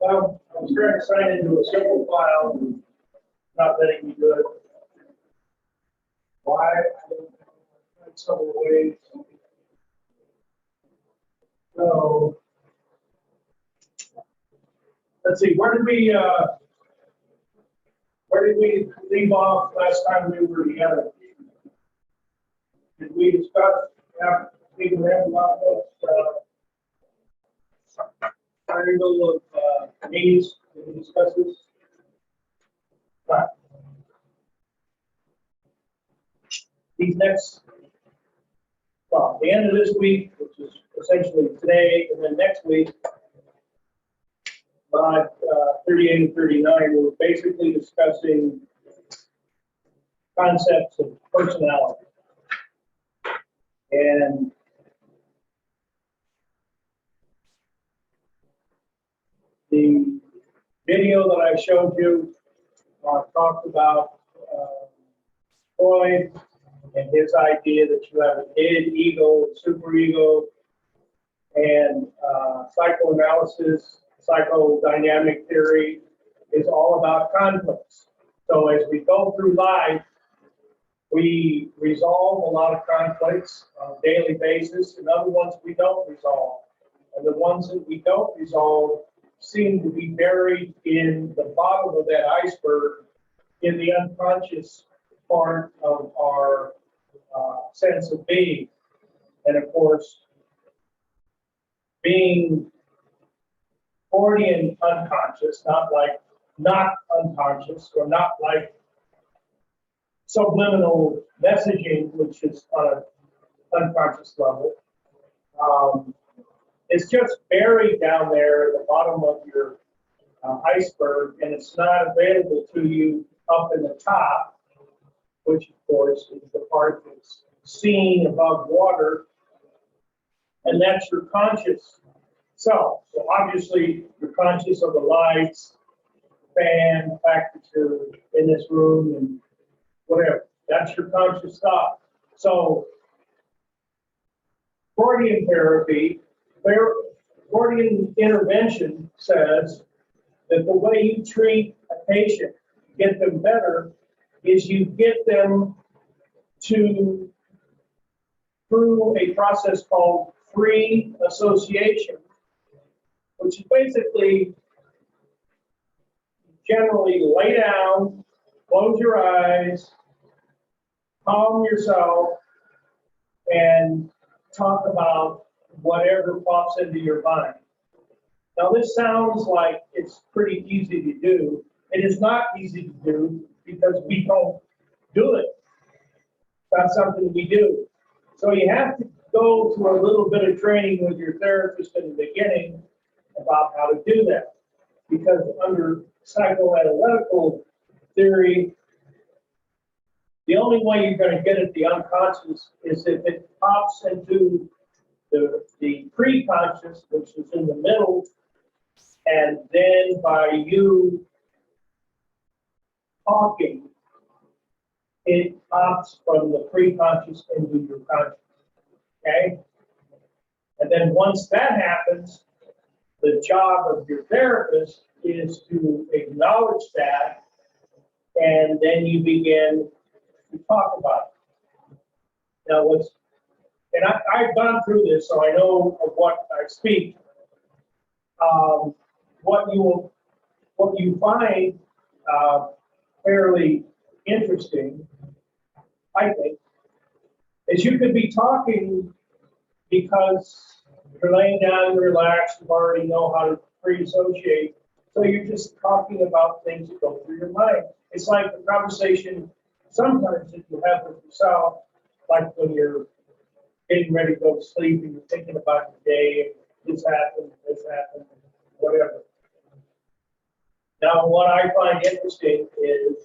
Well, I was trying to sign into a simple file, not letting me do it. Why? I don't know. Several ways. So, let's see, where did we leave off last time we were together? Did we discuss, we can have a lot of, triangle of, needs, did we discuss this? Right. These next, well, the end of this week, which is essentially today, and then next week, by 38 and 39, we're basically discussing concepts of personality. And the video that I showed you talked about Freud and his idea that you have an id, ego, superego, and psychoanalysis, psychodynamic theory is all about conflicts. So as we go through life, we resolve a lot of conflicts on a daily basis, and other ones we don't resolve. And the ones that we don't resolve seem to be buried in the bottom of that iceberg in the unconscious part of our sense of being. And of course, being Freudian unconscious, not like not unconscious, or not like subliminal messaging, which is on an unconscious level. It's just buried down there at the bottom of your iceberg, and it's not available to you up in the top, which of course is the part that's seen above water, and that's your conscious self. So obviously you're conscious of the lights, the fan, the fact that you're in this room, and whatever. That's your conscious thought. So Freudian therapy, Freudian intervention says that the way you treat a patient, get them better, is you get them to, through a process called free association, which is basically generally lay down, close your eyes, calm yourself, and talk about whatever pops into your mind. Now, this sounds like it's pretty easy to do. It is not easy to do because we don't do it. It's not something we do. So you have to go through a little bit of training with your therapist in the beginning about how to do that. Because under psychoanalytical theory, the only way you're going to get at the unconscious is if it pops into the pre-conscious, which is in the middle, and then by you talking, it pops from the pre-conscious into your conscious, okay? And then once that happens, the job of your therapist is to acknowledge that, and then you begin to talk about it. Now, I've gone through this, so I know of what I speak. What you find fairly interesting, I think, is you could be talking because you're laying down, you're relaxed, you already know how to pre-associate, so you're just talking about things that go through your mind. It's like the conversation sometimes that you have with yourself, like when you're getting ready to go to sleep and you're thinking about your day, this happened, whatever. Now, what I find interesting is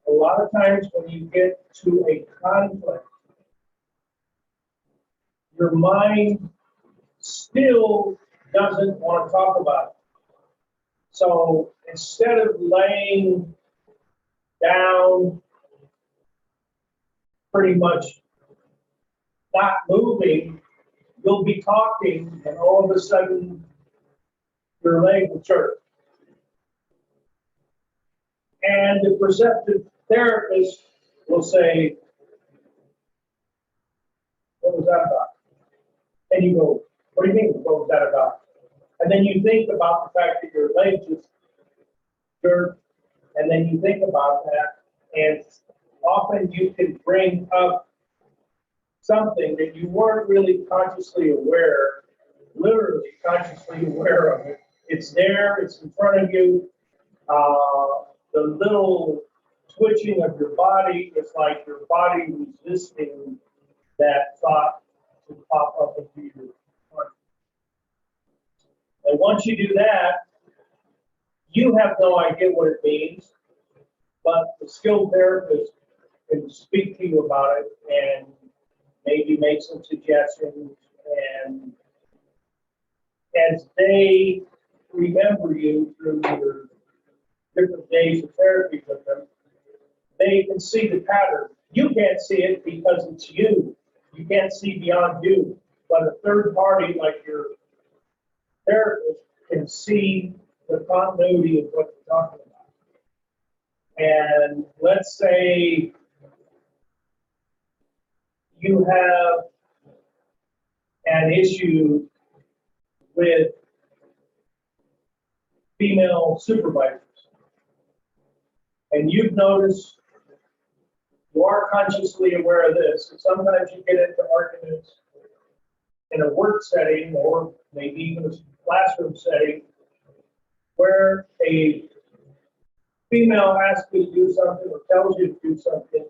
a lot of times when you get to a conflict, your mind still doesn't want to talk about it. So instead of laying down, pretty much not moving, you'll be talking, and all of a sudden your leg will jerk. And the perceptive therapist will say, what was that about? And you go, what do you mean, what was that about? And then you think about the fact that your leg just jerked, and then you think about that, and often you can bring up something that you weren't really consciously aware, literally consciously aware of it. It's there, it's in front of you. The little twitching of your body is like your body resisting that thought to pop up into your heart. And once you do that, you have no idea what it means, but the skilled therapist can speak to you about it and maybe make some suggestions. And as they remember you through your different days of therapy with them, they can see the pattern. You can't see it because it's you. You can't see beyond you. But a third party, like your therapist, can see the continuity of what you're talking about. And let's say you have an issue with female supervisors. And you've noticed, you are consciously aware of this, and sometimes you get into arguments in a work setting or maybe even a classroom setting where a female asks you to do something or tells you to do something,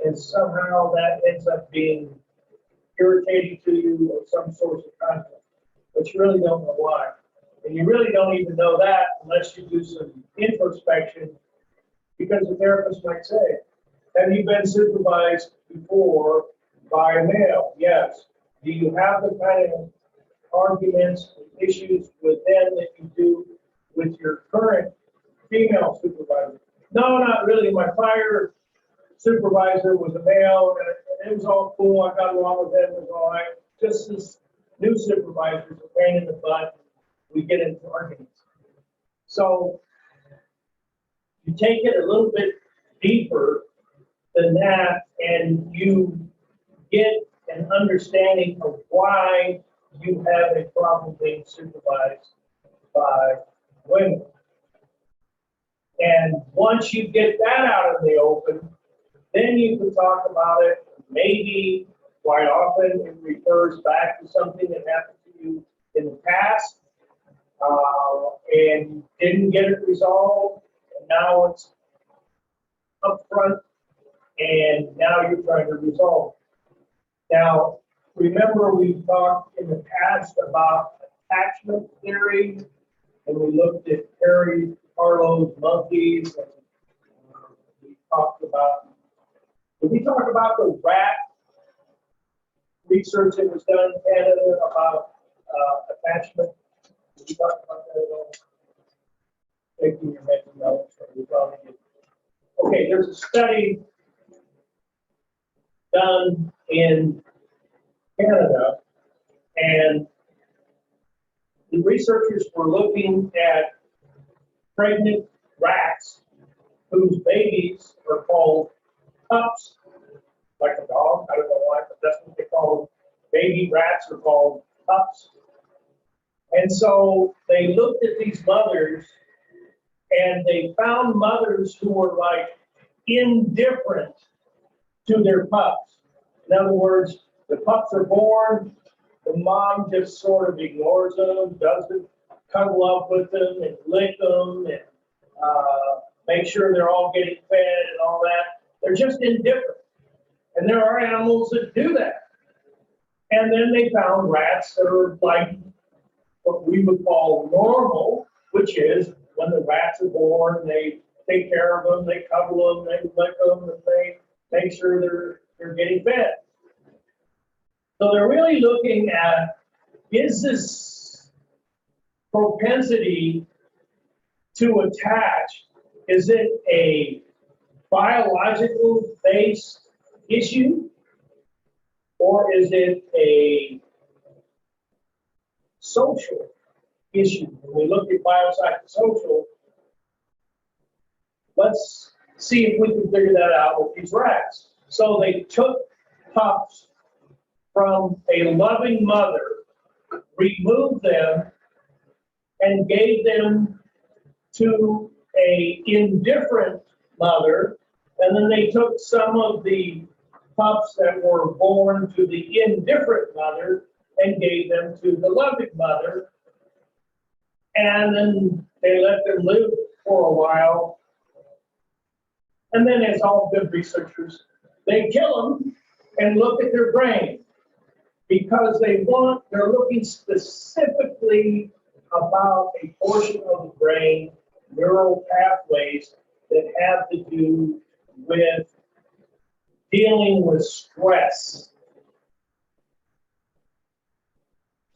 and somehow that ends up being irritating to you or some source of conflict, but you really don't know why. And you really don't even know that unless you do some introspection, because the therapist might say, have you been supervised before by a male? Yes. Do you have the kind of arguments and issues with them that you do with your current female supervisor? No, not really. My prior supervisor was a male, and it was all cool. I got along with him. It was all right. Just this new supervisor is a pain in the butt. We get into arguments. So you take it a little bit deeper than that, and you get an understanding of why you have a problem being supervised by women. And once you get that out in the open, then you can talk about it. Maybe quite often it refers back to something that happened to you in the past and didn't get it resolved. And now it's up front, and now you're trying to resolve it. Now, remember we talked in the past about attachment theory, and we looked at Perry Harlow's monkeys, and we talked about, did we talk about the rat research that was done in Canada about attachment? Did we talk about that at all? Taking your mental notes, or we probably did. Okay, there's a study done in Canada, and the researchers were looking at pregnant rats whose babies are called pups, like a dog. I don't know why, but that's what they call them. Baby rats are called pups. And so they looked at these mothers, and they found mothers who were like indifferent to their pups. In other words, the pups are born, the mom just sort of ignores them, doesn't cuddle up with them and lick them and make sure they're all getting fed and all that. They're just indifferent. And there are animals that do that. And then they found rats that are like what we would call normal, which is when the rats are born, they take care of them, they cuddle them, they lick them, and they make sure they're getting fed. So they're really looking at, is this propensity to attach, is it a biological based issue, or is it a social issue. When we look at biopsychosocial, let's see if we can figure that out with these rats. So they took pups from a loving mother, removed them, and gave them to a indifferent mother, and then they took some of the pups that were born to the indifferent mother and gave them to the loving mother, and then they let them live for a while. And then, as all good researchers, they kill them and look at their brain, because they're looking specifically about a portion of the brain, neural pathways that have to do with dealing with stress.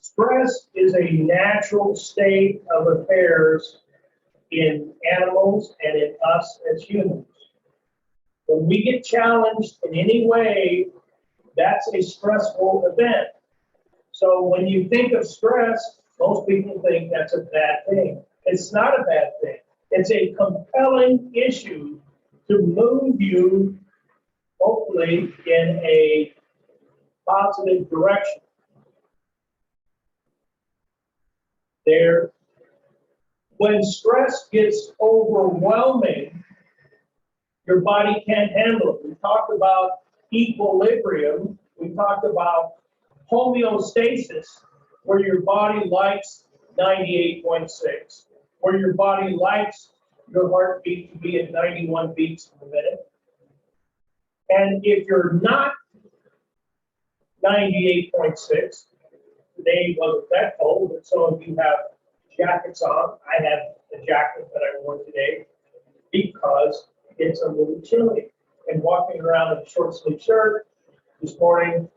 Stress is a natural state of affairs in animals and in us as humans. When we get challenged in any way, that's a stressful event. So when you think of stress, most people think that's a bad thing. It's not a bad thing. It's a compelling issue to move you, hopefully, in a positive direction. When stress gets overwhelming, your body can't handle it. We talked about equilibrium. We talked about homeostasis, where your body likes 98.6, where your body likes your heartbeat to be at 91 beats per minute. And if you're not 98.6, today wasn't that cold, but some of you have jackets on. I have a jacket that I wore today because it's a little chilly. And walking around in a short sleeve shirt this morning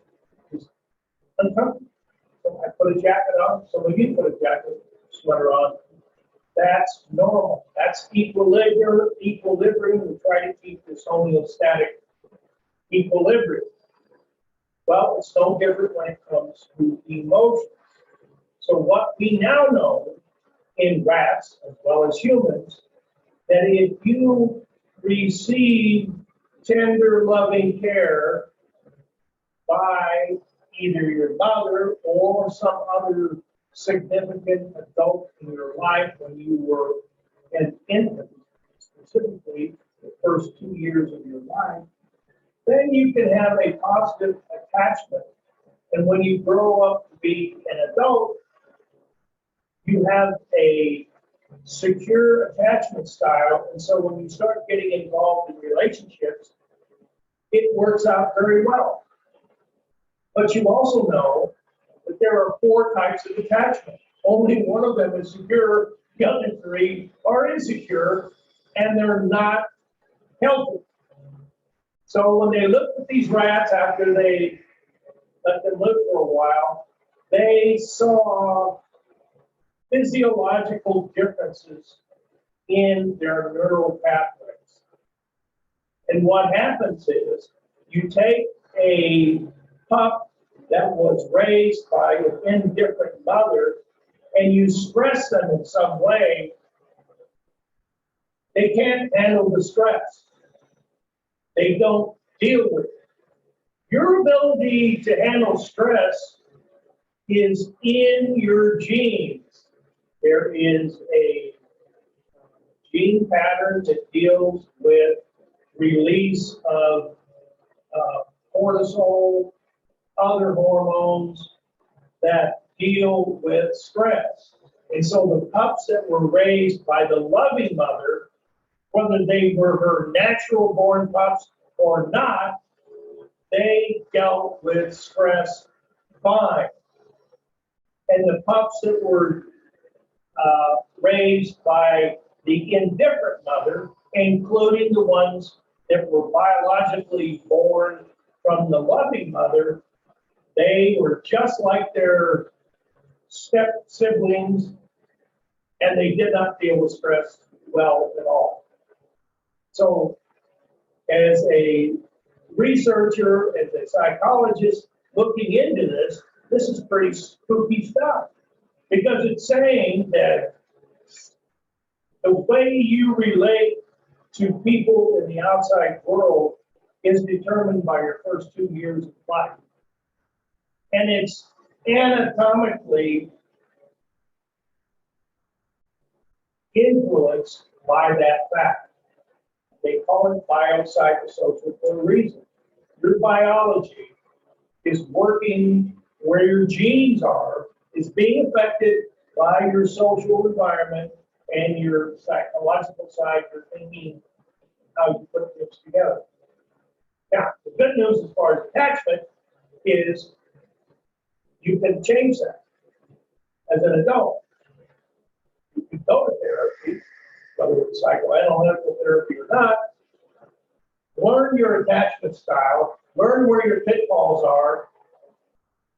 is uncomfortable. So I put a jacket on. Some of you put a jacket, sweater on. That's normal. That's equilibrium. We try to keep this homeostatic equilibrium. Well, it's no different when it comes to emotions. So what we now know in rats as well as humans, that if you receive tender, loving care by either your mother or some other significant adult in your life when you were an infant, specifically the first 2 years of your life, then you can have a positive attachment. And when you grow up to be an adult, you have a secure attachment style. And so when you start getting involved in relationships, it works out very well. But you also know that there are 4 types of attachment. Only one of them is secure, the other 3 are insecure, and they're not healthy. So when they looked at these rats after they let them live for a while, they saw physiological differences in their neural pathways. And what happens is you take a pup that was raised by an indifferent mother and you stress them in some way, they can't handle the stress. They don't deal with it. Your ability to handle stress is in your genes. There is a gene pattern that deals with release of cortisol, other hormones that deal with stress. And so the pups that were raised by the loving mother, whether they were her natural born pups or not, they dealt with stress fine. And the pups that were raised by the indifferent mother, including the ones that were biologically born from the loving mother, they were just like their step siblings, and they did not deal with stress well at all. So, as a researcher, as a psychologist looking into this, this is pretty spooky stuff. Because it's saying that the way you relate to people in the outside world is determined by your first 2 years of life. And it's anatomically influenced by that fact. They call it biopsychosocial for a reason. Your biology is working where your genes are, is being affected by your social environment and your psychological side, your thinking, how you put things together. Now, the good news as far as attachment is you can change that as an adult. You can go to therapy, whether it's psychoanalytical therapy or not, learn your attachment style, learn where your pitfalls are,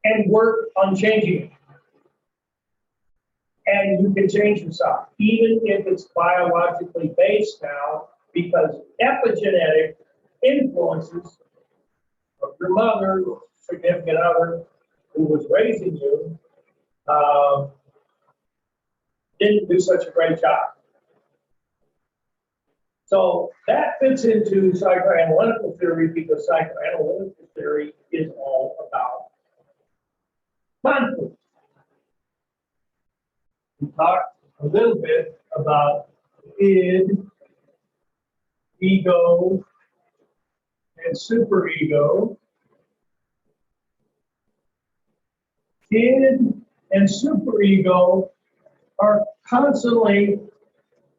and work on changing it. And you can change yourself, even if it's biologically based now, because epigenetic influences of your mother, or significant other who was raising you, didn't do such a great job. So that fits into psychoanalytical theory, because psychoanalytical theory is all about conflict. We talked a little bit about id, ego, and superego. Id and superego are constantly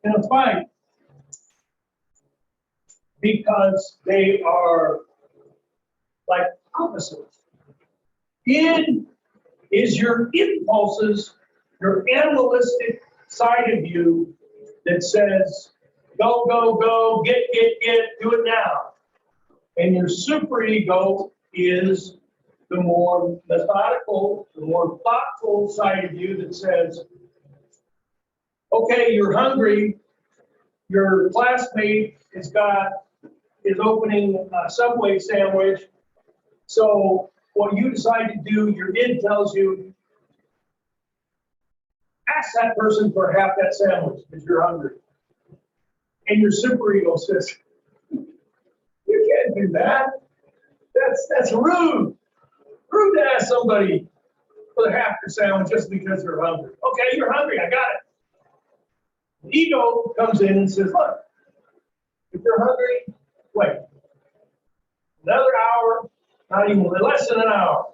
in a fight because they are like opposites. Id is your impulses, your animalistic side of you that says, go, go, go, get, do it now. And your superego is the more methodical, the more thoughtful side of you that says, okay, you're hungry, your classmate is opening a Subway sandwich, so what you decide to do, your id tells you, ask that person for half that sandwich because you're hungry. And your superego says, you can't do that. That's rude. Rude to ask somebody for half your sandwich just because they're hungry. Okay, you're hungry, I got it. The ego comes in and says, look, if you're hungry, wait. Another hour, not even less than an hour.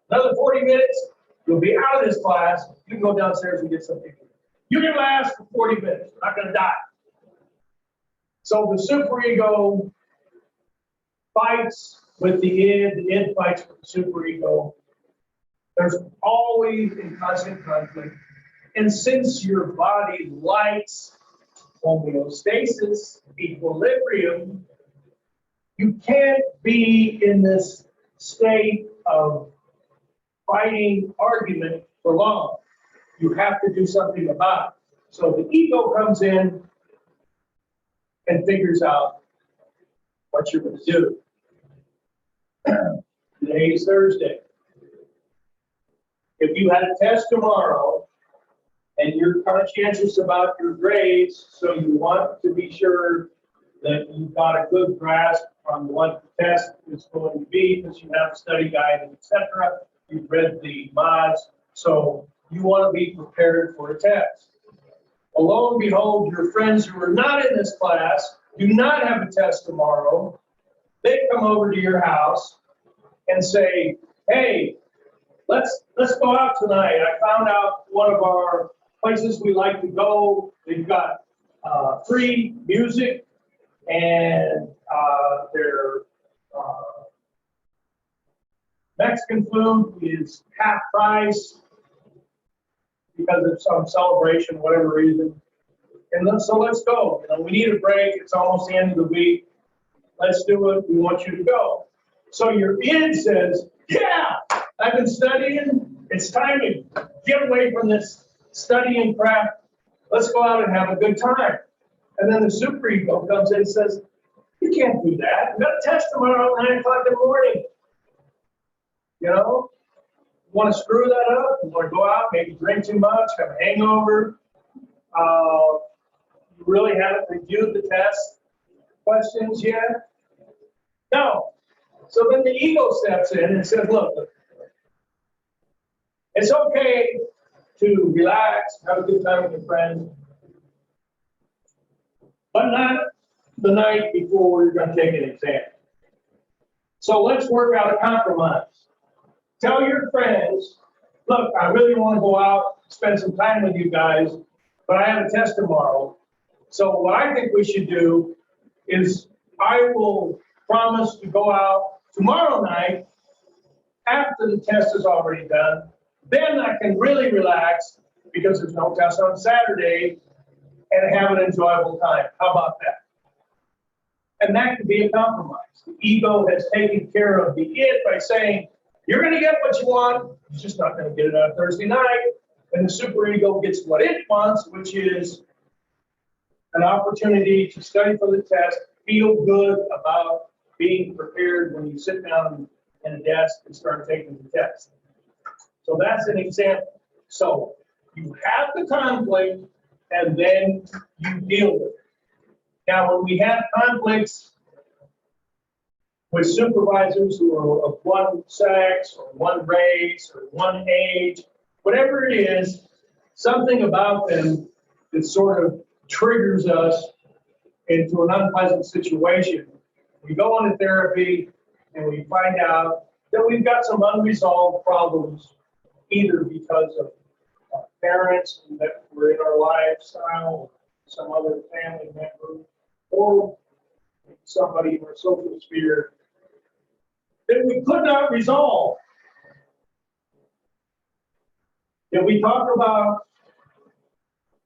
Another 40 minutes, you'll be out of this class. You can go downstairs and get something. You can last for 40 minutes. You're not going to die. So the superego fights with the id fights with the superego. There's always a constant conflict. And since your body likes homeostasis, equilibrium, you can't be in this state of fighting argument for long. You have to do something about it. So the ego comes in and figures out what you're going to do. Today is Thursday. If you had a test tomorrow and you're conscientious about your grades, so you want to be sure that you've got a good grasp on what the test is going to be, because you have a study guide, etc. You've read the mods, so you want to be prepared for a test. Well, lo and behold, your friends who are not in this class do not have a test tomorrow. They come over to your house and say, hey, let's go out tonight. I found out one of our places we like to go. They've got free music, and their Mexican food is half price because of some celebration, whatever reason. And so let's go. We need a break. It's almost the end of the week. Let's do it. We want you to go. So your id says, yeah, I've been studying. It's time to get away from this studying crap. Let's go out and have a good time. And then the superego comes in and says, you can't do that. We've got a test tomorrow at 9 o'clock in the morning. want to screw that up, you want to go out, maybe drink too much, have a hangover, you really haven't reviewed the test questions yet? No. So then the ego steps in and says, look, it's okay to relax, have a good time with your friends, but not the night before you're going to take an exam. So let's work out a compromise. Tell your friends, look, I really want to go out, spend some time with you guys, but I have a test tomorrow. So what I think we should do is I will promise to go out tomorrow night after the test is already done. Then I can really relax because there's no test on Saturday and have an enjoyable time. How about that? And that could be a compromise. The ego has taken care of the it by saying, you're going to get what you want, you're just not going to get it on Thursday night. And the superego gets what it wants, which is an opportunity to study for the test, feel good about being prepared when you sit down in a desk and start taking the test. So that's an example. So you have the conflict and then you deal with it. Now, when we have conflicts with supervisors who are of one sex or one race or one age, whatever it is, something about them that sort of triggers us into an unpleasant situation. We go into therapy and we find out that we've got some unresolved problems, either because of our parents that were in our lifestyle, some other family member, or somebody in our social sphere that we could not resolve. Did we talk about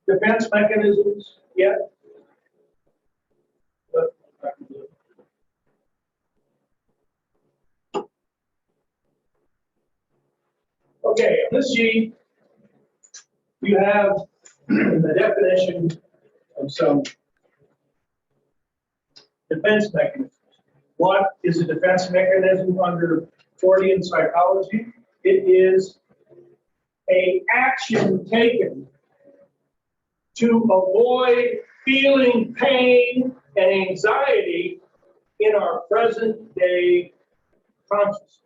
defense mechanisms yet? Okay, on this sheet, you have the definition of some defense mechanisms. What is a defense mechanism under Freudian psychology? It is an action taken to avoid feeling pain and anxiety in our present day consciousness.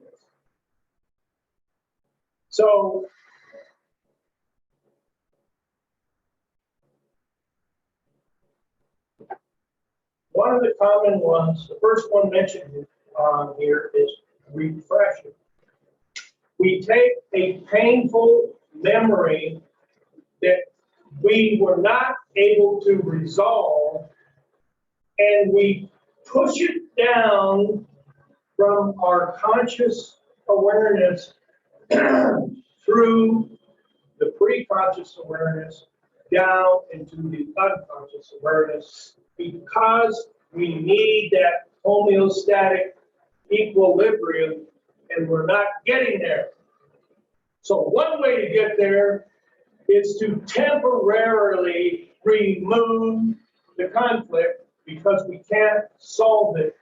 So, one of the common ones, the first one mentioned on here is repression. We take a painful memory that we were not able to resolve and we push it down from our conscious awareness through the pre-conscious awareness down into the unconscious awareness because we need that homeostatic equilibrium and we're not getting there. So one way to get there is to temporarily remove the conflict because we can't solve it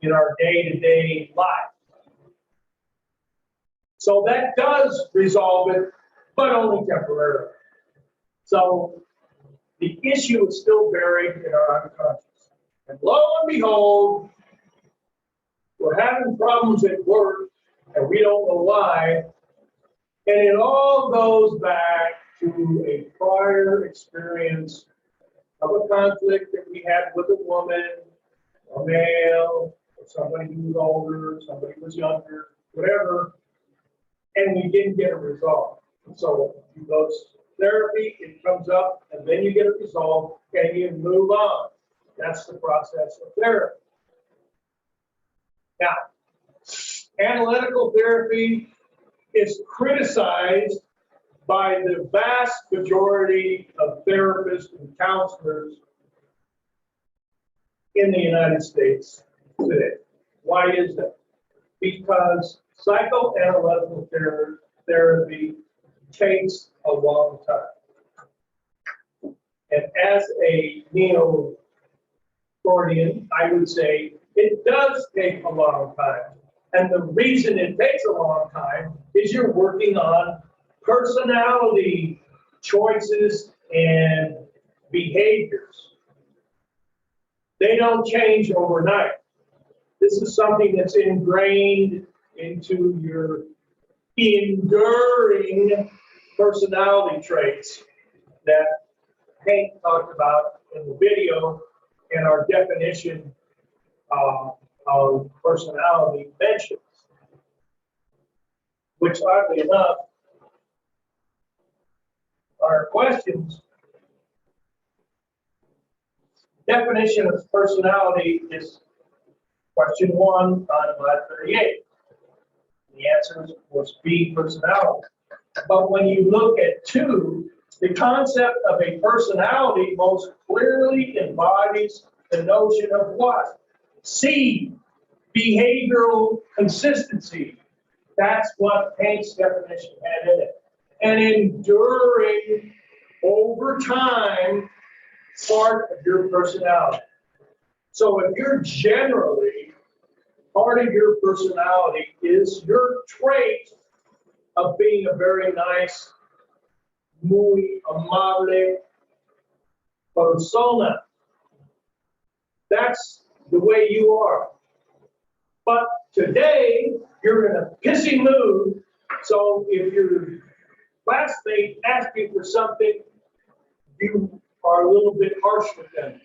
in our day-to-day life. So that does resolve it, but only temporarily. So the issue is still buried in our unconscious. And lo and behold, we're having problems at work, and we don't know why. And it all goes back to a prior experience of a conflict that we had with a woman, a male, or somebody who was older, somebody who was younger, whatever, and we didn't get a result. So you go to therapy, it comes up, and then you get a result, and you move on. That's the process of therapy. Now, analytical therapy is criticized by the vast majority of therapists and counselors in the United States today. Why is that? Because psychoanalytical therapy takes a long time. And as a neo-Freudian, I would say it does take a long time. And the reason it takes a long time is you're working on personality choices and behaviors. They don't change overnight. This is something that's ingrained into your enduring personality traits that Hank talked about in the video and our definition of personality mentions, which oddly enough, our questions, definition of personality is question 1 on Lab 38. The answer was B, personality. But when you look at 2, the concept of a personality most clearly embodies the notion of what? C, behavioral consistency. That's what Hank's definition had in it. And enduring over time part of your personality. So if you're generally, part of your personality is your trait of being a very nice, muy amable persona. That's the way you are. But today, you're in a pissy mood, so if your classmate asks you for something, you are a little bit harsh with them,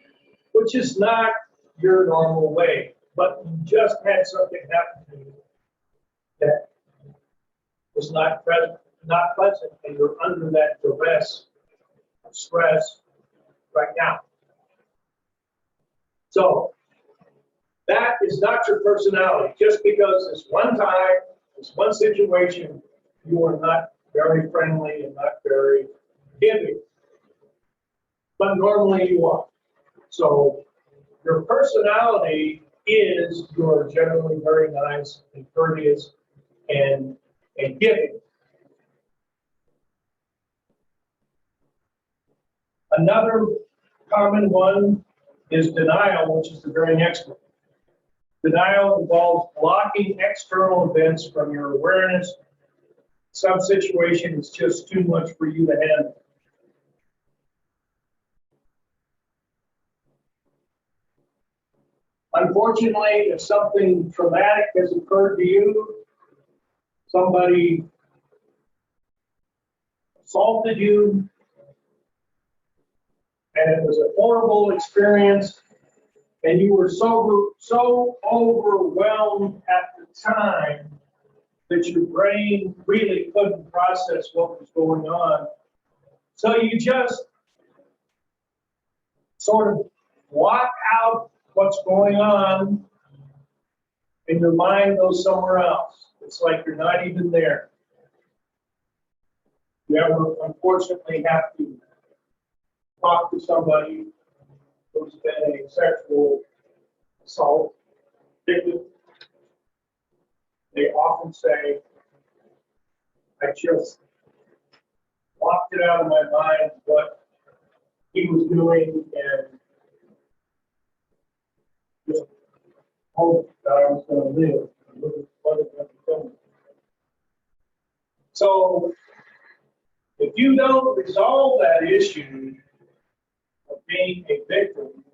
which is not your normal way. But you just had something happen to you that was not pleasant, and you're under that duress, stress right now. So that is not your personality. Just because this one time, this one situation, you are not very friendly and not very giving. But normally you are. So your personality is you're generally very nice and courteous and giving. Another common one is denial, which is the very next one. Denial involves blocking external events from your awareness. Some situation is just too much for you to handle. Unfortunately, if something traumatic has occurred to you, somebody assaulted you, and it was a horrible experience, and you were so overwhelmed at the time that your brain really couldn't process what was going on. So you just sort of block out what's going on, and your mind goes somewhere else. It's like you're not even there. You ever, unfortunately, have to talk to somebody who's been a sexual assault victim? They often say, I just blocked it out of my mind what he was doing and just hoped that I was going to live. So if you don't resolve that issue of being a victim,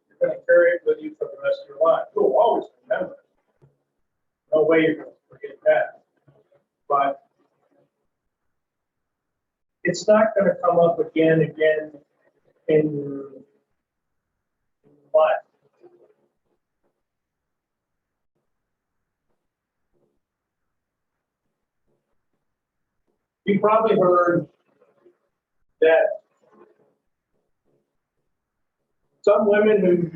you're going to carry it with you for the rest of your life. You'll always remember it. No way you're going to forget that. But it's not going to come up again in your life. You probably heard that some women who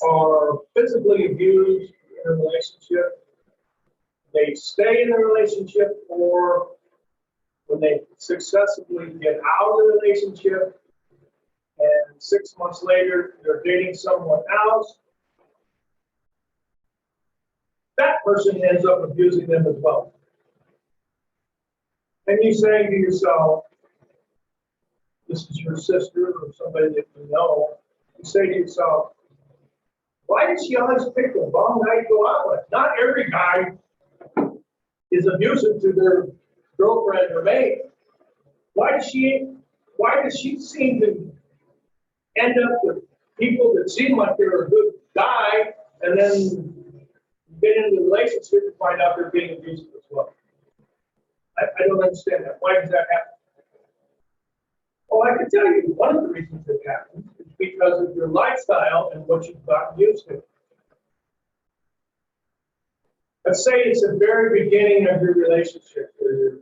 are physically abused in a relationship, they stay in the relationship, or when they successfully get out of the relationship and 6 months later they're dating someone else, that person ends up abusing them as well. And you say to yourself, this is your sister or somebody that you know, you say to yourself, why does she always pick the wrong guy to go out with? Not every guy is abusive to their girlfriend or mate, why does she seem to end up with people that seem like they're a good guy and then get into a relationship and find out they're being abusive as well? I don't understand that. Why does that happen? Well, I can tell you one of the reasons it happens is because of your lifestyle and what you've gotten used to. Let's say it's the very beginning of your relationship, where you're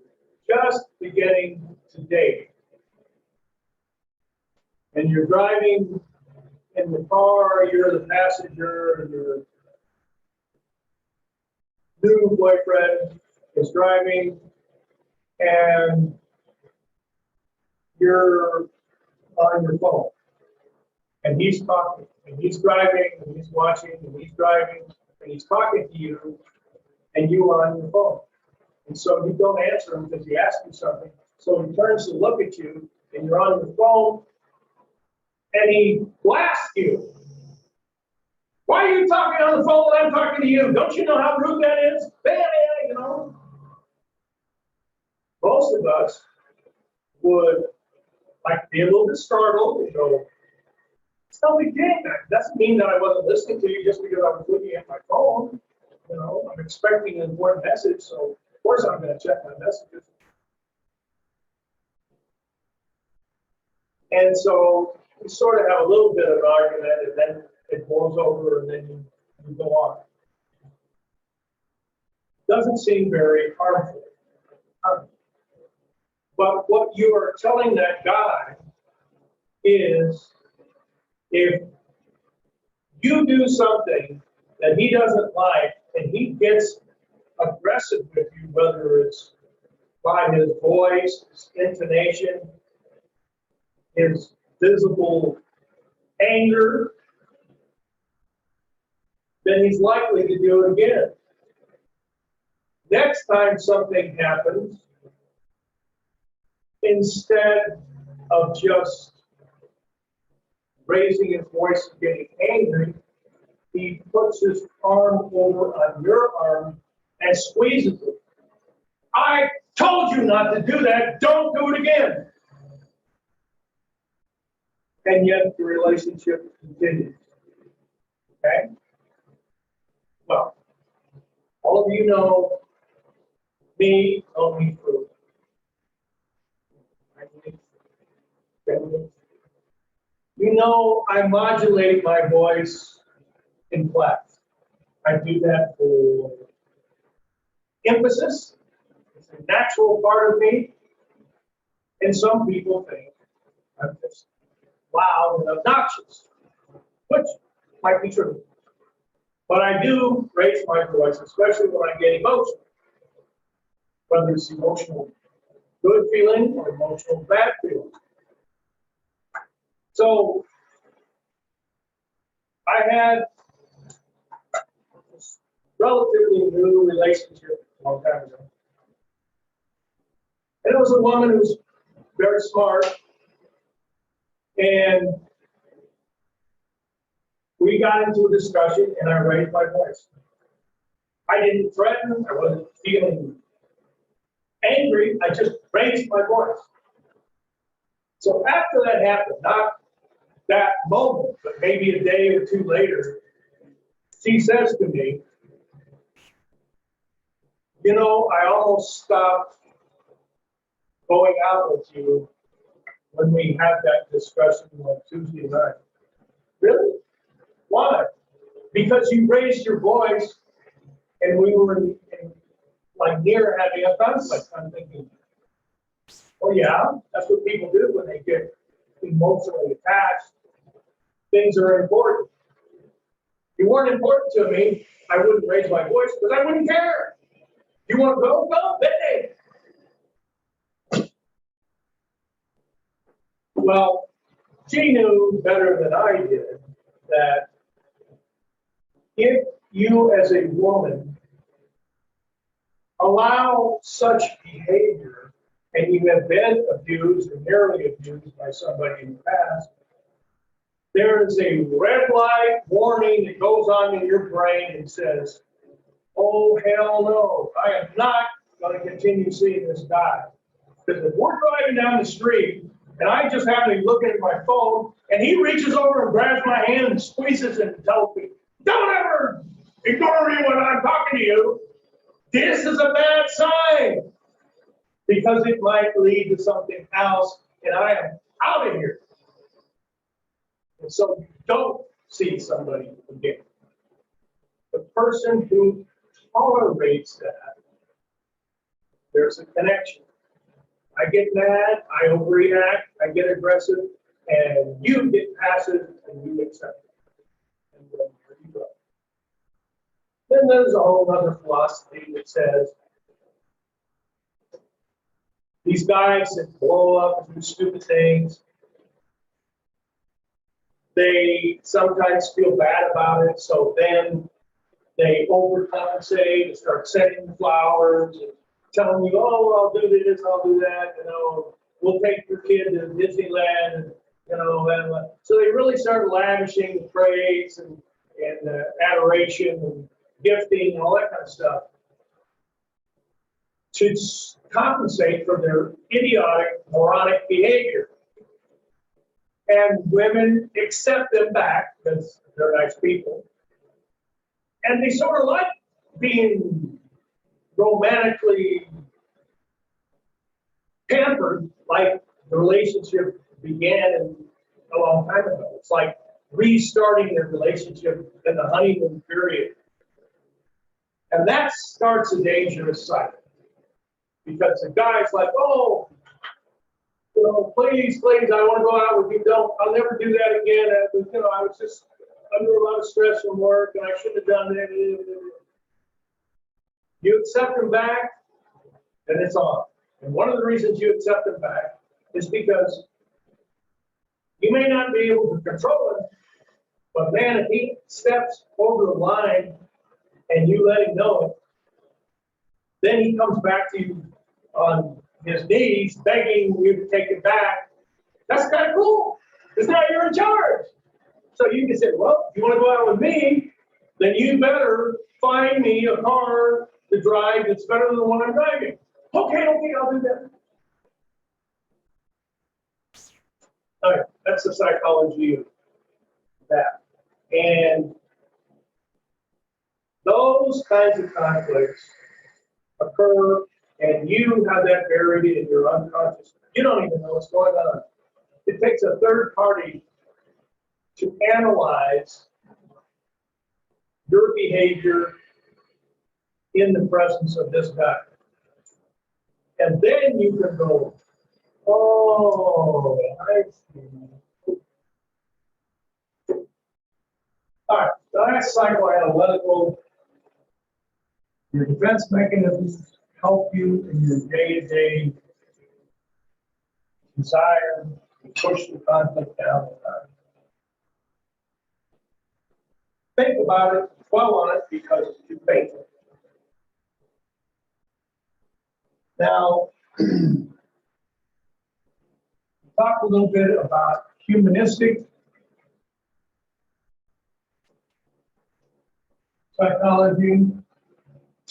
just beginning to date. And you're driving in the car, you're the passenger, and your new boyfriend is driving, and you're on your phone. And he's talking, and he's driving, and he's watching, and he's driving, and he's talking to you, and you are on your phone. And so you don't answer him because he asked you something. So he turns to look at you, and you're on your phone, and he blasts you. Why are you talking on the phone when I'm talking to you? Don't you know how rude that is? You know. Most of us would like be a little bit startled and go, it's no big deal. That doesn't mean that I wasn't listening to you just because I was looking at my phone. You know, I'm expecting an important message, so of course I'm going to check my messages. And so we sort of have a little bit of an argument, and then it blows over, and then you go on. Doesn't seem very harmful. But what you are telling that guy is, if you do something that he doesn't like, and he gets aggressive with you, whether it's by his voice, his intonation, his visible anger, then he's likely to do it again. Next time something happens, instead of just raising his voice and getting angry, he puts his arm over on your arm and squeezes it. I told you not to do that. Don't do it again. And yet the relationship continues. Okay? Well, all of you know me, only through. You know I modulate my voice in class. I do that for emphasis. It's a natural part of me. And some people think I'm just loud and obnoxious, which might be true. But I do raise my voice, especially when I get emotional. Whether it's emotional good feeling or emotional bad feeling. So I had this relatively new relationship a long time ago. And it was a woman who was very smart. And we got into a discussion, and I raised my voice. I didn't threaten. I wasn't feeling angry. I just raised my voice. So after that happened, not that moment, but maybe a day or two later, she says to me, you know, I almost stopped going out with you when we had that discussion on Tuesday night. Really? Why? Because you raised your voice and we were like near having a conflict. I'm thinking, oh yeah, that's what people do when they get emotionally attached. Things are important. If you weren't important to me, I wouldn't raise my voice because I wouldn't care. You want to go? Go, baby. Well, she knew better than I did that if you as a woman allow such behavior and you have been abused or nearly abused by somebody in the past, there is a red light warning that goes on in your brain and says, oh, hell no, I am not going to continue seeing this guy. Because if we're driving down the street and I just happen to be looking at my phone and he reaches over and grabs my hand and squeezes it and tells me, don't ever ignore me when I'm talking to you, this is a bad sign. Because it might lead to something else and I am out of here. And so you don't see somebody again. The person who tolerates that, there's a connection. I get mad, I overreact, I get aggressive, and you get passive and you accept it. And then there you go. Then there's a whole other philosophy that says these guys that blow up and do stupid things, they sometimes feel bad about it, so then they overcompensate and start sending flowers and telling you, oh, I'll do this, I'll do that, we'll take your kid to Disneyland, and, so they really start lavishing praise and adoration and gifting and all that kind of stuff to compensate for their idiotic, moronic behavior. And women accept them back because they're nice people. And they sort of like being romantically pampered like the relationship began a long time ago. It's like restarting their relationship in the honeymoon period. And that starts a dangerous cycle. Because the guy's like, oh, please, I want to go out with you. I'll never do that again. I was just under a lot of stress from work and I shouldn't have done it. You accept them back, and it's on. And one of the reasons you accept them back is because you may not be able to control him, but man, if he steps over the line and you let him know it, then he comes back to you on his knees, begging you to take it back. That's kind of cool, because now you're in charge. So you can say, well, if you want to go out with me, then you better find me a car to drive that's better than the one I'm driving. Okay, I'll do that. All right, that's the psychology of that. And those kinds of conflicts occur, and you have that buried in your unconscious. You don't even know what's going on. It takes a third party to analyze your behavior in the presence of this guy. And then you can go, oh, I see. All right, so that's psychoanalytical. Your defense mechanisms help you in your day-to-day desire to push the conflict down the line. Think about it, dwell on it, because you think it. Now, talk a little bit about humanistic psychology,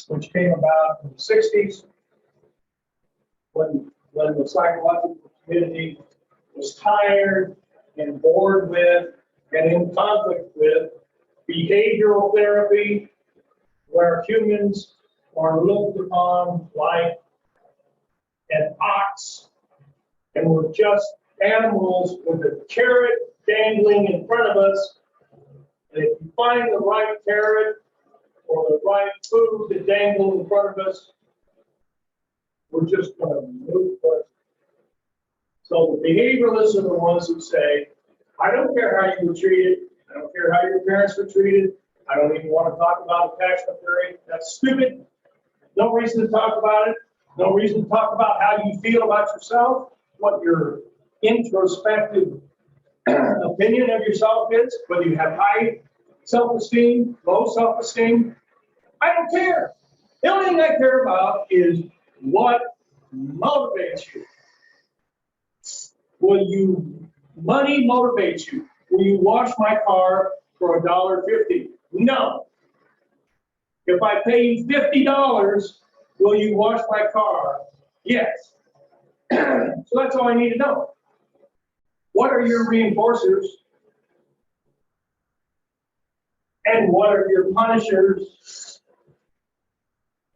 which came about in the 60s when the psychological community was tired and bored with and in conflict with behavioral therapy, where humans are looked upon like an ox and we're just animals with a carrot dangling in front of us. And if you find the right carrot or the right food to dangle in front of us, we're just going to move forward. So the behavioralists are the ones who say, I don't care how you were treated. I don't care how your parents were treated. I don't even want to talk about attachment theory. That's stupid. No reason to talk about it. No reason to talk about how you feel about yourself, what your introspective opinion of yourself is, whether you have high self-esteem, low self-esteem. I don't care. The only thing I care about is what motivates you. Money motivates you. Will you wash my car for $1.50? No. If I pay you $50, Will you wash my car? Yes. So that's all I need to know. What are your reinforcers? And what are your punishers?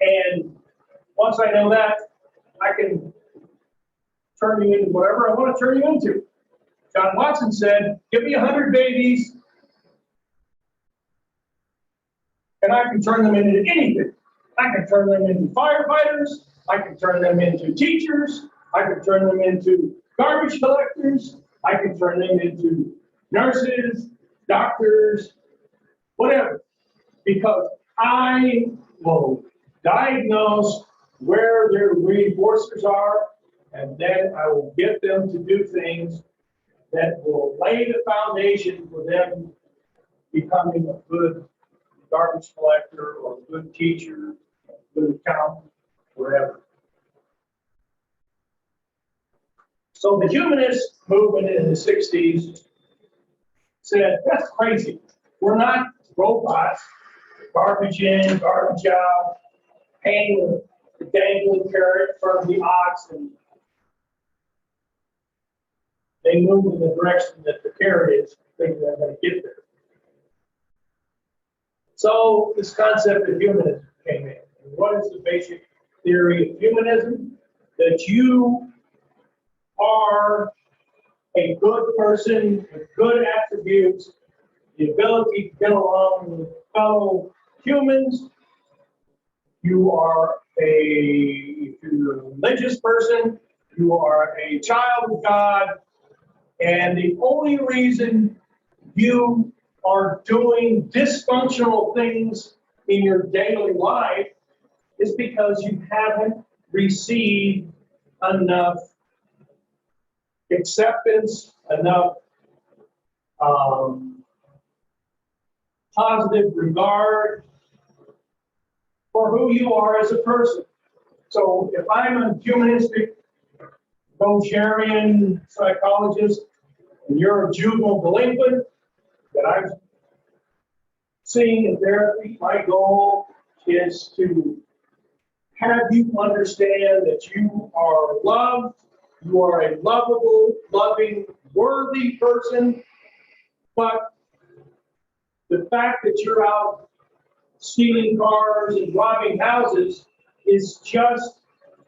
And once I know that, I can turn you into whatever I want to turn you into. John Watson said, give me 100 babies, and I can turn them into anything. I can turn them into firefighters. I can turn them into teachers. I can turn them into garbage collectors. I can turn them into nurses, doctors, whatever. Because I will diagnose where their reinforcers are, and then I will get them to do things that will lay the foundation for them becoming a good garbage collector or a good teacher, a good accountant, wherever. So the humanist movement in the 60s said, that's crazy. We're not robots, garbage in, garbage out, hanging the dangling carrot from the ox, and they move in the direction that the carrot is, thinking they're going to get there. So this concept of humanism came in. And what is the basic theory of humanism? That you are a good person with good attributes, the ability to get along with fellow humans. You are if you're a religious person, you are a child of God, and the only reason you are doing dysfunctional things in your daily life is because you haven't received enough acceptance, enough positive regard for who you are as a person. So if I'm a humanistic Gaucherian psychologist and you're a juvenile delinquent that I'm seeing in therapy, my goal is to have you understand that you are loved, you are a lovable, loving, worthy person, but the fact that you're out stealing cars and robbing houses is just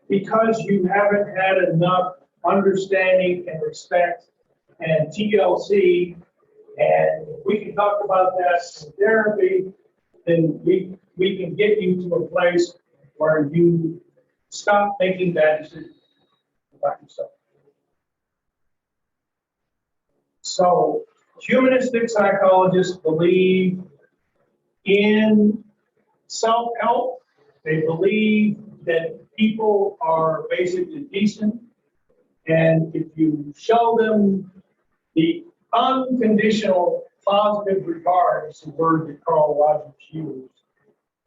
because you haven't had enough understanding and respect and TLC, and we can talk about that in therapy, then we can get you to a place where you stop making bad decisions about yourself. So humanistic psychologists believe in self-help. They believe that people are basically decent, and if you show them the unconditional positive regard, is the word that Carl Rogers used,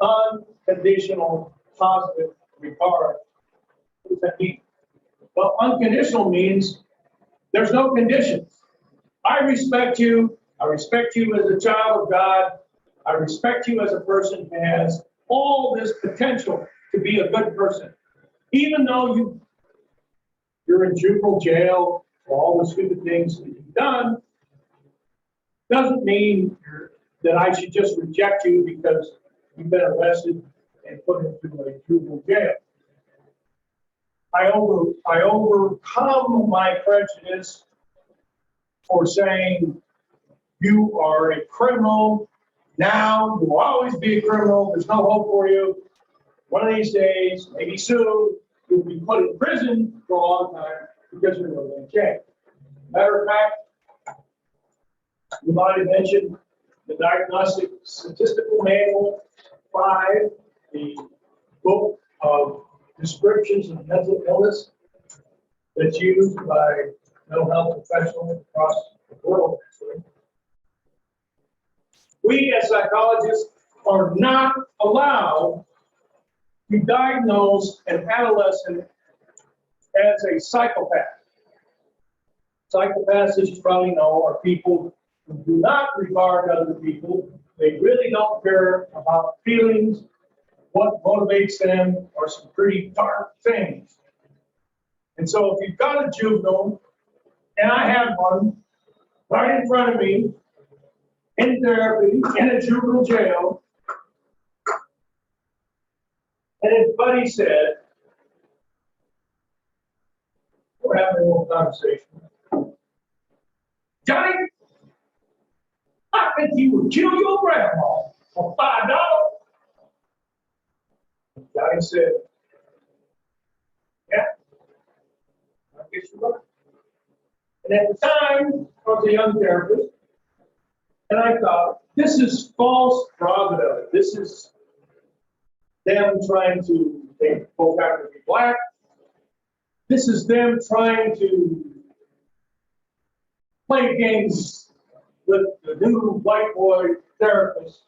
unconditional positive regard. What does that mean? Well, unconditional means there's no conditions. I respect you. I respect you as a child of God. I respect you as a person who has all this potential to be a good person. Even though you're in juvenile jail for all the stupid things that you've done, doesn't mean that I should just reject you because you've been arrested and put into a juvenile jail. I overcome my prejudice for saying you are a criminal now, you will always be a criminal, there's no hope for you. One of these days, maybe soon, you'll be put in prison for a long time because you're going to change. Matter of fact, you might have mentioned the Diagnostic Statistical Manual 5, the book of descriptions of mental illness that's used by mental health professionals across the world. Actually. We as psychologists are not allowed to diagnose an adolescent as a psychopath. Psychopaths, as you probably know, are people who do not regard other people. They really don't care about feelings what motivates them are some pretty dark things. And so if you've got a juvenile, and I have one right in front of me, in therapy, in a juvenile jail, and his buddy said, we're having a little conversation. Johnny, I think you would kill your grandma for $5. Johnny said, yeah, I guess you're right. And at the time, I was a young therapist, and I thought, this is false prerogative. This is them trying to, they both happen to be black. This is them trying to play games with the new white boy therapist,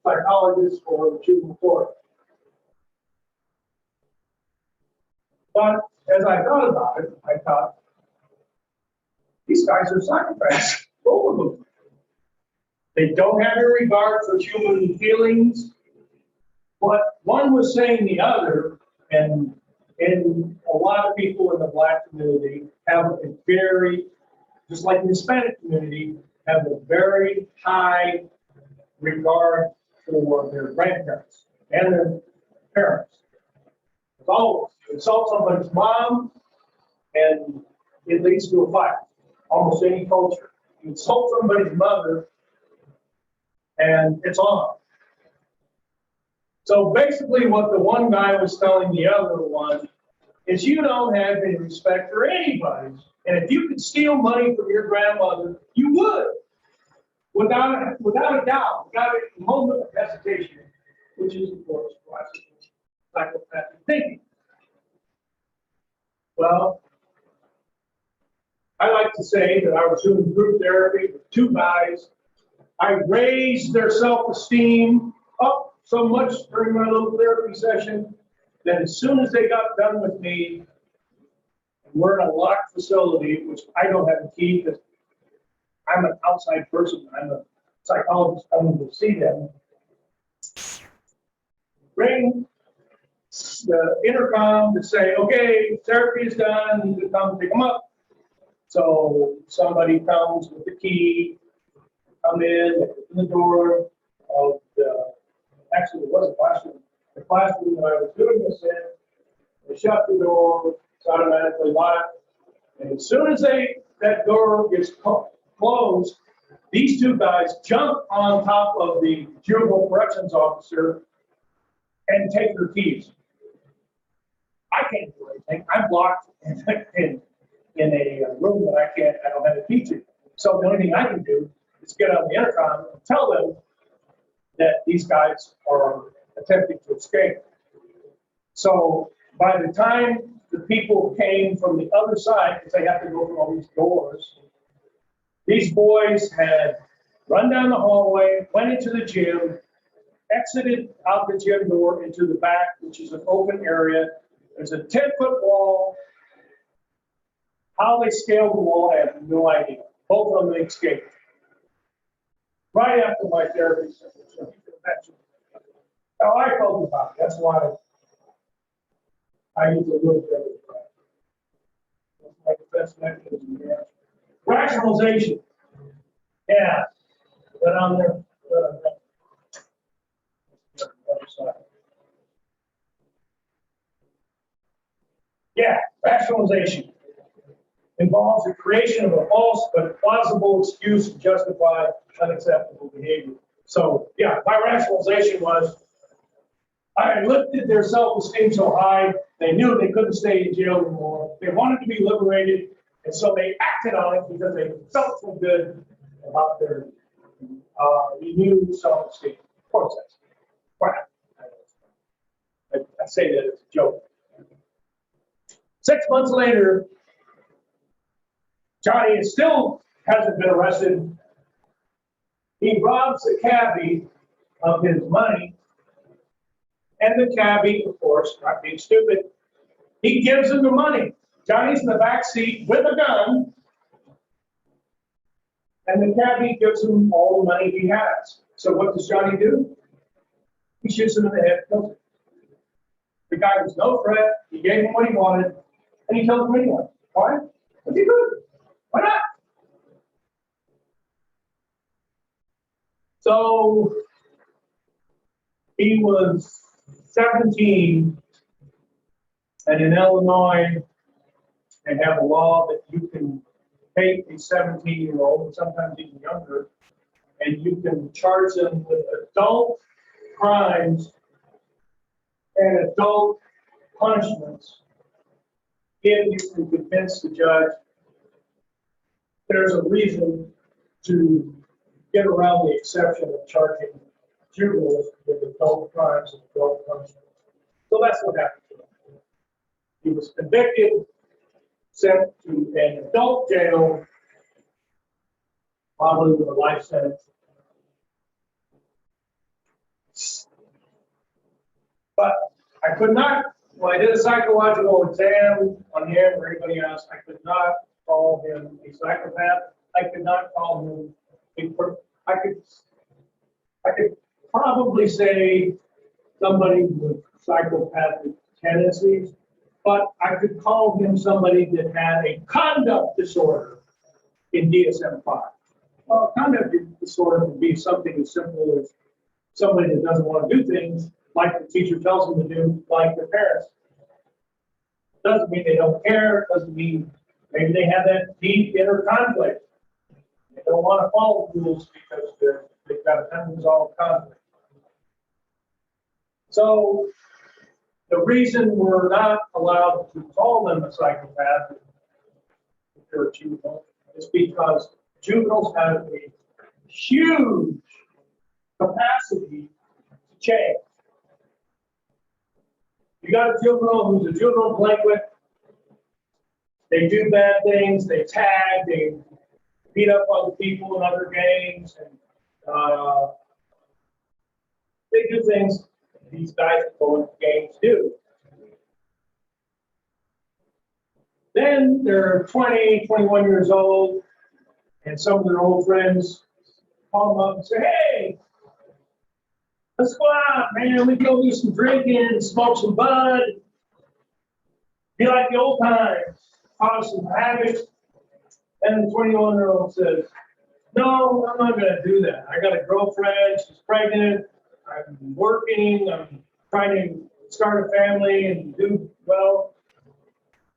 psychologist for the juvenile court. But as I thought about it, I thought, these guys are psychopaths, both of them. They don't have any regard for human feelings. But one was saying the other, and a lot of people in the black community have a very, just like the Hispanic community, have a very high regard for their grandparents and their parents. It's always, you insult somebody's mom, and it leads to a fight. Almost any culture. You insult somebody's mother, and it's on. So basically what the one guy was telling the other one is you don't have any respect for anybody. And if you could steal money from your grandmother, you would. Without a doubt, without a moment of hesitation, which is, of course, classic psychopathic thinking. Well, I like to say that I was doing group therapy with two guys. I raised their self-esteem up so much during my little therapy session that as soon as they got done with me, we're in a locked facility, which I don't have a key because I'm an outside person. I'm a psychologist coming to see them. Ring the intercom to say, okay, therapy is done, you can come pick them up. So somebody comes with the key, come in, they open the door of the, actually it wasn't classroom, the classroom that I was doing this in, they shut the door, it's automatically locked, and as soon as that door gets closed, these two guys jump on top of the juvenile corrections officer and take their keys. I can't do anything. I'm blocked in a room that I don't have a key to. So the only thing I can do is get on the intercom and tell them that these guys are attempting to escape. So by the time the people came from the other side, because they have to go through all these doors, these boys had run down the hallway, went into the gym, exited out the gym door into the back, which is an open area. There's a 10-foot wall. How they scaled the wall, I have no idea. Both of them escaped. Right after my therapy session. So you can imagine how I felt about it. That's why I use a little bit of it. That's my defense mechanism here. Rationalization. Yeah. Put on there. Yeah, rationalization involves the creation of a false but plausible excuse to justify unacceptable behavior. So, yeah, my rationalization was I lifted their self-esteem so high, they knew they couldn't stay in jail anymore. They wanted to be liberated, and so they acted on it because they felt so good about their renewed self-esteem. Of course, that's crap. I say that as a joke. 6 months later, Johnny still hasn't been arrested. He robs the cabbie of his money, and the cabbie, of course, not being stupid, he gives him the money. Johnny's in the back seat with a gun, and the cabbie gives him all the money he has. So what does Johnny do? He shoots him in the head, kills him. The guy was no threat. He gave him what he wanted, and he killed him anyway. Why? Because he could. Why not? So he was 17, and in Illinois, they have a law that you can take a 17-year-old, sometimes even younger, and you can charge them with adult crimes and adult punishments if you can convince the judge there's a reason to get around the exception of charging juveniles with adult crimes and adult punishments. So that's what happened to him. He was convicted, sent to an adult jail, probably with a life sentence. But I could not, when I did a psychological exam on him or anybody else, I could not call him a psychopath. I could not call him I could probably say somebody with psychopathic tendencies, but I could call him somebody that had a conduct disorder in DSM-5. Well, conduct disorder can be something as simple as somebody that doesn't want to do things like the teacher tells them to do, like their parents. Doesn't mean they don't care, doesn't mean maybe they have that deep inner conflict. They don't want to follow rules because they've got an unresolved conflict. So the reason we're not allowed to call them a psychopath if they're a juvenile is because juveniles have a huge capacity to change. You got a juvenile who's a juvenile delinquent. They do bad things. They tag. They beat up other people in other gangs, and they do things these guys that go into gangs do. Then they're 20, 21 years old, and some of their old friends call them up and say, "Hey, let's go out, man. We go do some drinking, smoke some bud, be like the old times, cause some havoc." And the 21-year-old says, "No, I'm not going to do that. I got a girlfriend. She's pregnant. I'm working. I'm trying to start a family and do well."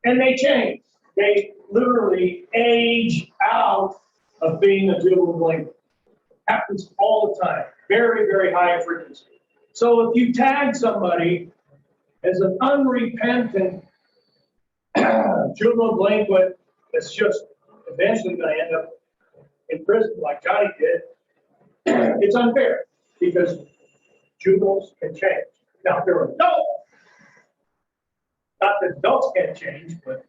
And they change. They literally age out of being a juvenile delinquent. Happens all the time. Very, very high frequency. So if you tag somebody as an unrepentant juvenile delinquent that's just eventually going to end up in prison like Johnny did, it's unfair because juveniles can change. Now, if they're adults, not that adults can't change, but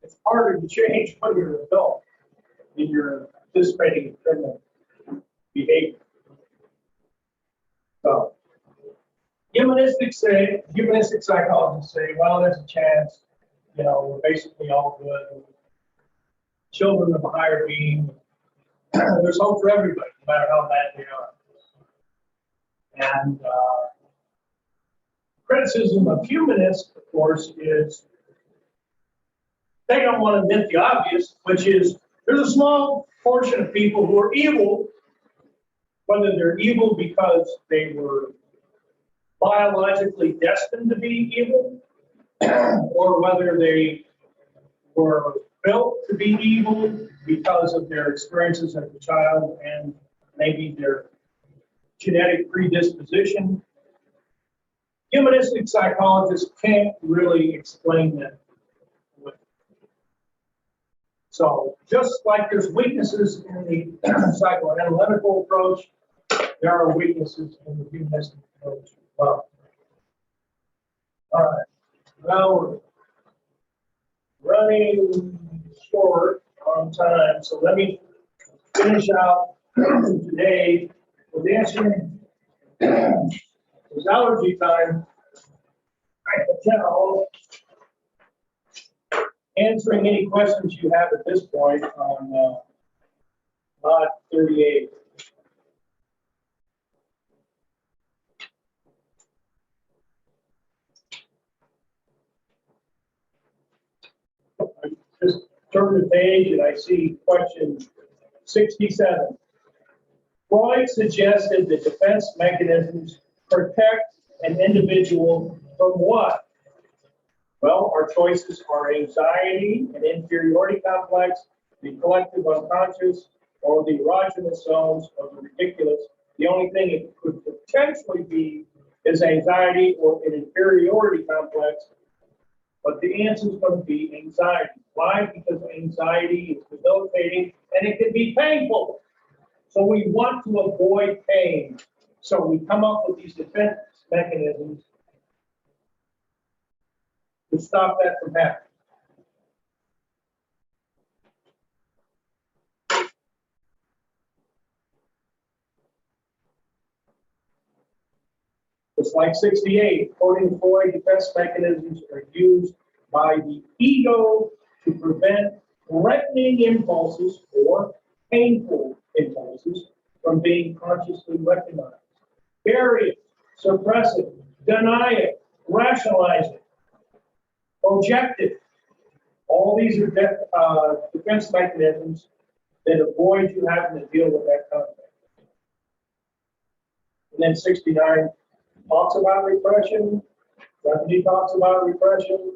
it's harder to change when you're an adult and you're participating in criminal behavior. So, humanistic psychologists say, well, there's a chance, we're basically all good. Children of a higher being, there's hope for everybody, no matter how bad they are. And criticism of humanists, of course, is they don't want to admit the obvious, which is there's a small portion of people who are evil, whether they're evil because they were biologically destined to be evil, or whether they were built to be evil because of their experiences as a child and maybe their genetic predisposition. Humanistic psychologists can't really explain that. So just like there's weaknesses in the psychoanalytical approach, there are weaknesses in the humanistic approach as well. All right. Well, we're running short on time, so let me finish out today with answering. It's allergy time. I can tell. Answering any questions you have at this point on Lot 38. Just turn the page and I see question 67. Freud suggested that defense mechanisms protect an individual from what? Well, our choices are anxiety, an inferiority complex, the collective unconscious, or the erogenous zones of the ridiculous. The only thing it could potentially be is anxiety or an inferiority complex, but the answer is going to be anxiety. Why? Because anxiety is debilitating and it can be painful. So we want to avoid pain. So we come up with these defense mechanisms to stop that from happening. It's like 68. According to Freud, defense mechanisms are used by the ego to prevent threatening impulses or painful impulses from being consciously recognized. Bury it, suppress it, deny it, rationalize it, project it. All these are defense mechanisms that avoid you having to deal with that content. And then 69 talks about repression. 70 talks about repression.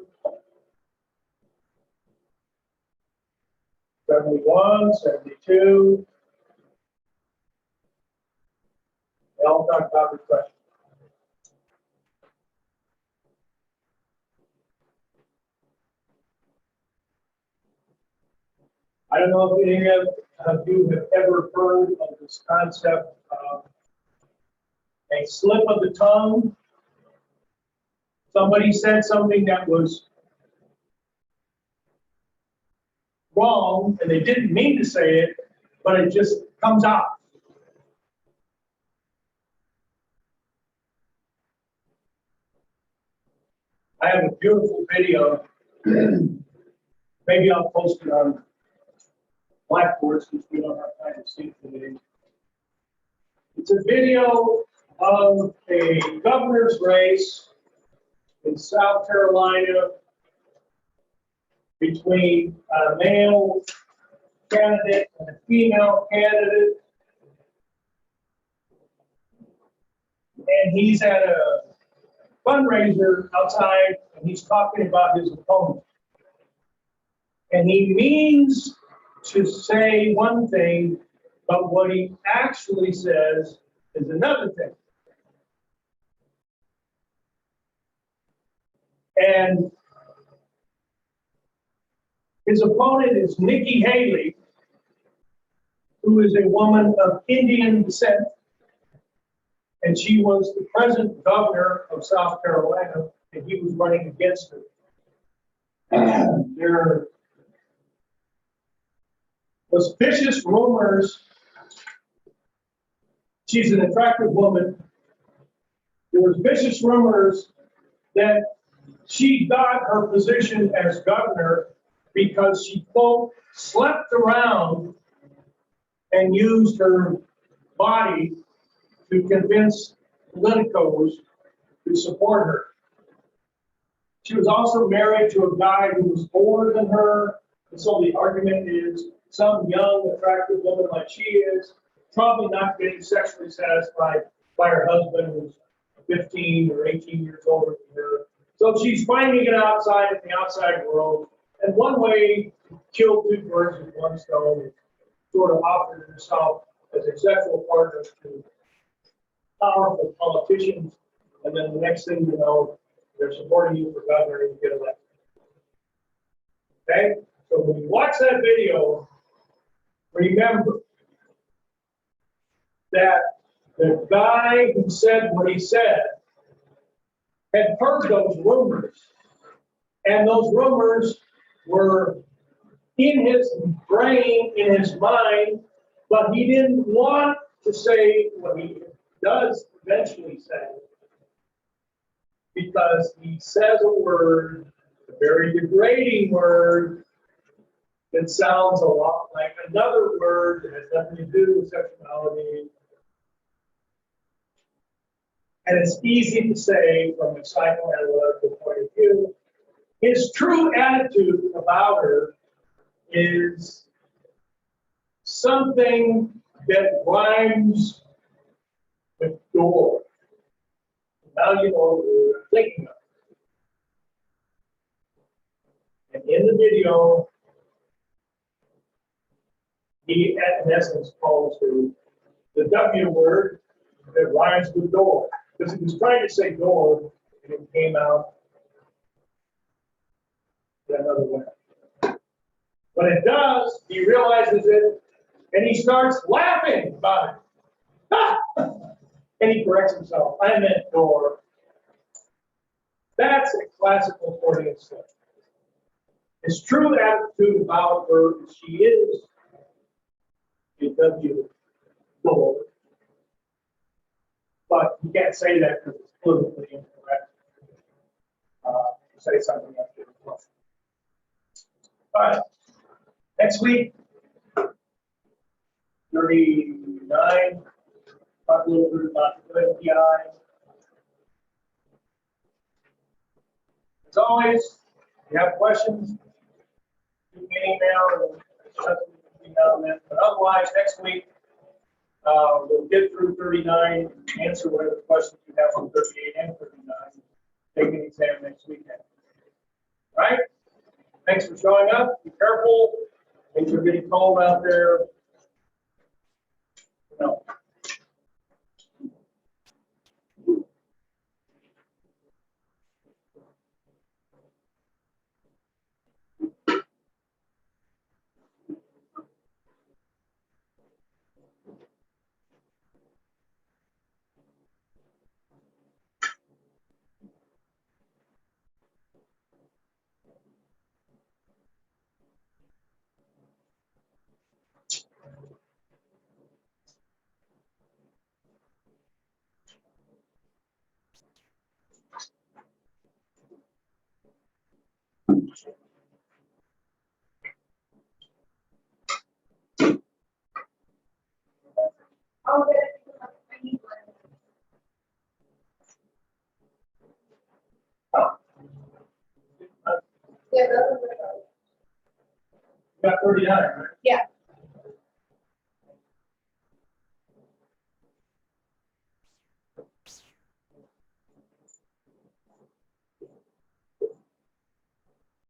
71, 72. They all talk about repression. I don't know if any of you have ever heard of this concept of a slip of the tongue. Somebody said something that was wrong, and they didn't mean to say it, but it just comes out. I have a beautiful video. Maybe I'll post it on Blackboard since we don't have time to see it today. It's a video of a governor's race in South Carolina between a male candidate and a female candidate. And he's at a fundraiser outside and he's talking about his opponent. And he means to say one thing, but what he actually says is another thing. And his opponent is Nikki Haley, who is a woman of Indian descent, and she was the present governor of South Carolina, and he was running against her. There was vicious rumors. She's an attractive woman. There was vicious rumors that she got her position as governor because she, quote, slept around and used her body to convince politicos to support her. She was also married to a guy who was older than her, and so the argument is some young, attractive woman like she is, probably not getting sexually satisfied by her husband who's 15 or 18 years older than her. So she's finding it outside in the outside world. And one way to kill two birds with one stone is sort of offer herself as a sexual partner to powerful politicians. And then the next thing you know, they're supporting you for governor and you get elected. Okay? So when you watch that video, remember that the guy who said what he said had heard those rumors. And those rumors were in his brain, in his mind, but he didn't want to say what he does eventually say. Because he says a word, a very degrading word, that sounds a lot like another word that has nothing to do with sexuality. And it's easy to say from a psychoanalytical point of view, his true attitude about her is something that rhymes with door. Now you know what we're thinking of. And in the video, he, in essence, calls the W word that rhymes with door. Because he was trying to say door, and it came out another way. When it does, he realizes it, and he starts laughing about it. Ha! And he corrects himself. I meant door. That's a classical Freudian slip. His true attitude about her is she is a W door. But you can't say that because it's politically incorrect. Say something after the question. All right. Next week, 39. Talk a little bit about the NPI. As always, if you have questions, you can email and then. But otherwise, next week, we'll get through 39, answer whatever questions you have on 38 and 39. Take an exam next weekend. All right? Thanks for showing up. Be careful. Things are getting cold out there. No. You got 39, right? Yeah.